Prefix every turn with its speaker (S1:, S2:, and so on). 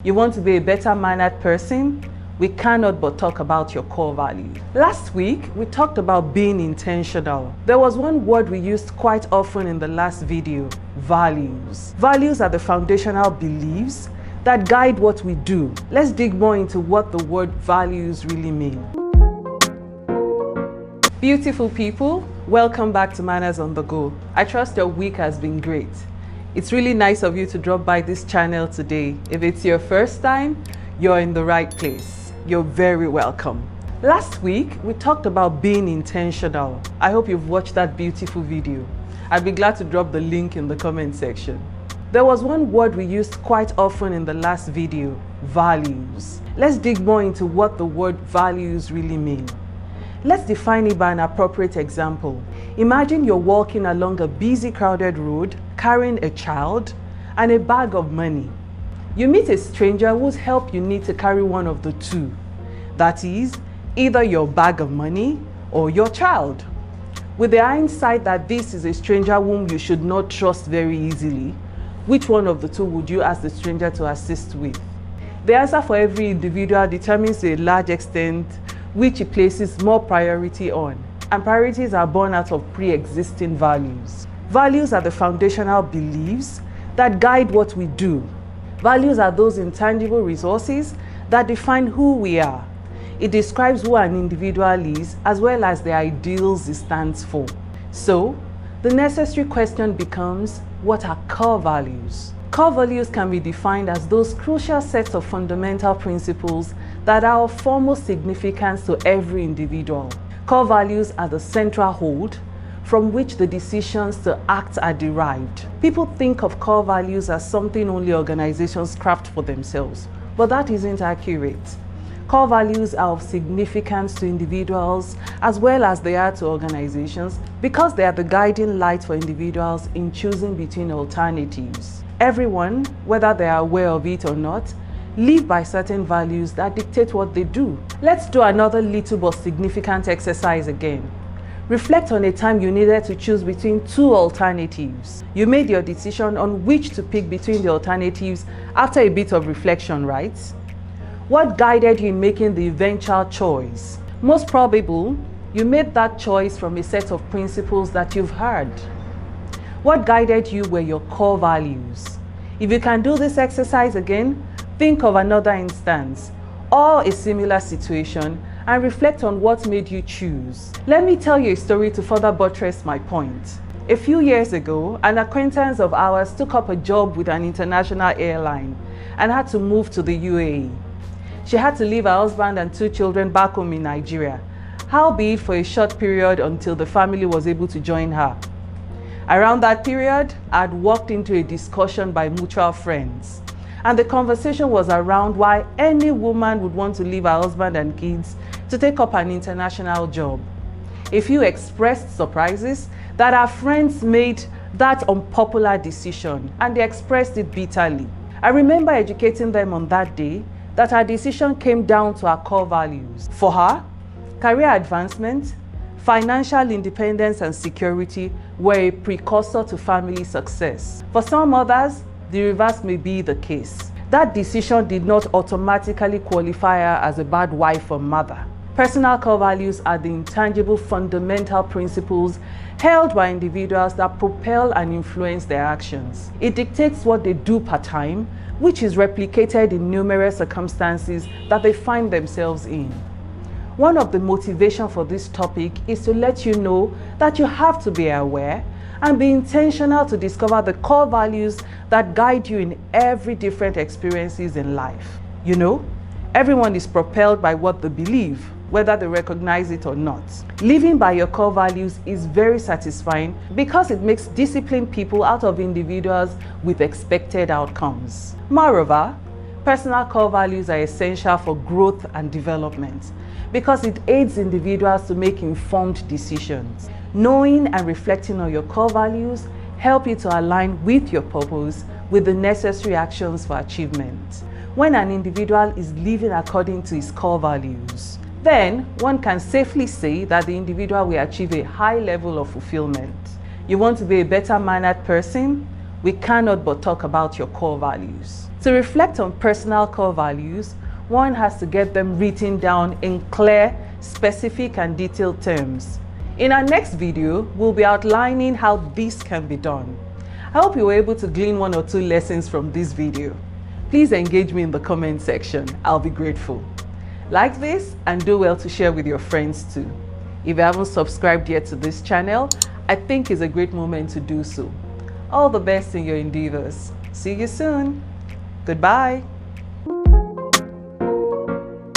S1: You want to be a better mannered person? We cannot but talk about your core values. Last week, we talked about being intentional. There was one word we used quite often in the last video: values. Values are the foundational beliefs that guide what we do. Let's dig more into what the word values really mean. Beautiful people, welcome back to Manners on the Go. I trust your week has been great. It's really nice of you to drop by this channel today. If it's your first time, you're in the right place. You're very welcome. Last week, we talked about being intentional. I hope you've watched that beautiful video. I'd be glad to drop the link in the comment section. There was one word we used quite often in the last video: values. Let's dig more into what the word values really mean. Let's define it by an appropriate example. Imagine you're walking along a busy, crowded road, carrying a child and a bag of money. You meet a stranger whose help you need to carry one of the two. That is, either your bag of money or your child. With the hindsight that this is a stranger whom you should not trust very easily, which one of the two would you ask the stranger to assist with? The answer for every individual determines to a large extent which he places more priority on, and priorities are born out of pre-existing values. Values are the foundational beliefs that guide what we do. Values are those intangible resources that define who we are. It describes who an individual is as well as the ideals it stands for. So, the necessary question becomes, what are core values? Core values can be defined as those crucial sets of fundamental principles that are of foremost significance to every individual. Core values are the central hold from which the decisions to act are derived. People think of core values as something only organizations craft for themselves, but that isn't accurate. Core values are of significance to individuals as well as they are to organizations because they are the guiding light for individuals in choosing between alternatives. Everyone, whether they are aware of it or not, live by certain values that dictate what they do. Let's do another little but significant exercise again. Reflect on a time you needed to choose between two alternatives. You made your decision on which to pick between the alternatives after a bit of reflection, right? What guided you in making the eventual choice? Most probable, you made that choice from a set of principles that you've heard. What guided you were your core values. If you can do this exercise again, think of another instance or a similar situation and reflect on what made you choose. Let me tell you a story to further buttress my point. A few years ago, an acquaintance of ours took up a job with an international airline and had to move to the UAE. She had to leave her husband and two children back home in Nigeria, howbeit for a short period until the family was able to join her. Around that period, I had walked into a discussion by mutual friends, and the conversation was around why any woman would want to leave her husband and kids to take up an international job. A few expressed surprises that our friends made that unpopular decision, and they expressed it bitterly. I remember educating them on that day that our decision came down to our core values. For her, career advancement, financial independence and security were a precursor to family success. For some others, the reverse may be the case. That decision did not automatically qualify her as a bad wife or mother. Personal core values are the intangible fundamental principles held by individuals that propel and influence their actions. It dictates what they do part-time, which is replicated in numerous circumstances that they find themselves in. One of the motivations for this topic is to let you know that you have to be aware and be intentional to discover the core values that guide you in every different experiences in life. You know, everyone is propelled by what they believe, whether they recognize it or not. Living by your core values is very satisfying because it makes disciplined people out of individuals with expected outcomes. Moreover, personal core values are essential for growth and development because it aids individuals to make informed decisions. Knowing and reflecting on your core values help you to align with your purpose with the necessary actions for achievement. When an individual is living according to his core values, then one can safely say that the individual will achieve a high level of fulfillment. You want to be a better mannered person? We cannot but talk about your core values. To reflect on personal core values, one has to get them written down in clear, specific and detailed terms. In our next video, we'll be outlining how this can be done. I hope you were able to glean 1 or 2 lessons from this video. Please engage me in the comment section. I'll be grateful. Like this and do well to share with your friends too. If you haven't subscribed yet to this channel, I think it's a great moment to do so. All the best in your endeavors. See you soon. Goodbye.